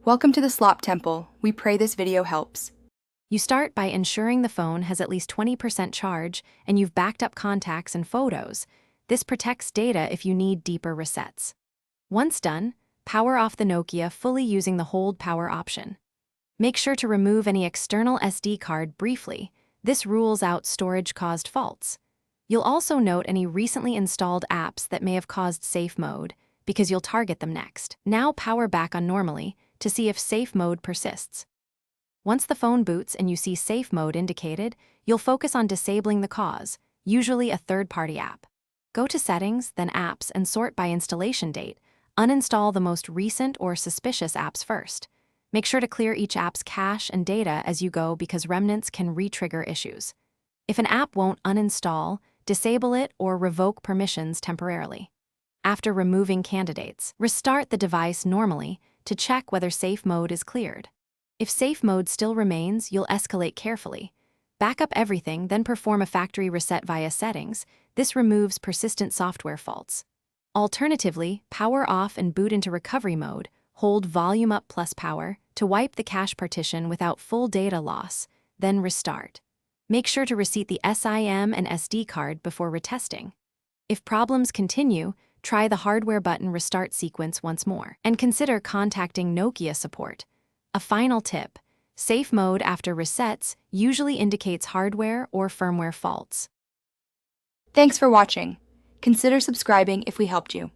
Welcome to the Slop Temple. We pray this video helps. You start by ensuring the phone has at least 20% charge and you've backed up contacts and photos. This protects data if you need deeper resets. Once done, power off the Nokia fully using the hold power option. Make sure to remove any external SD card briefly. This rules out storage-caused faults. You'll also note any recently installed apps that may have caused safe mode, because you'll target them next. Now power back on normally to see if safe mode persists. Once the phone boots and you see safe mode indicated, you'll focus on disabling the cause, usually a third-party app. Go to Settings, then Apps, and sort by installation date. Uninstall the most recent or suspicious apps first. Make sure to clear each app's cache and data as you go because remnants can re-trigger issues. If an app won't uninstall, disable it or revoke permissions temporarily. After removing candidates, restart the device normally to check whether safe mode is cleared. If safe mode still remains, you'll escalate carefully. Back up everything, then perform a factory reset via settings. This removes persistent software faults. Alternatively, power off and boot into recovery mode. Hold volume up plus power to wipe the cache partition without full data loss, then restart. Make sure to reset the SIM and SD card before retesting. If problems continue, try the hardware button restart sequence once more, and consider contacting Nokia support. A final tip: safe mode after resets usually indicates hardware or firmware faults. Thanks for watching. Consider subscribing if we helped you.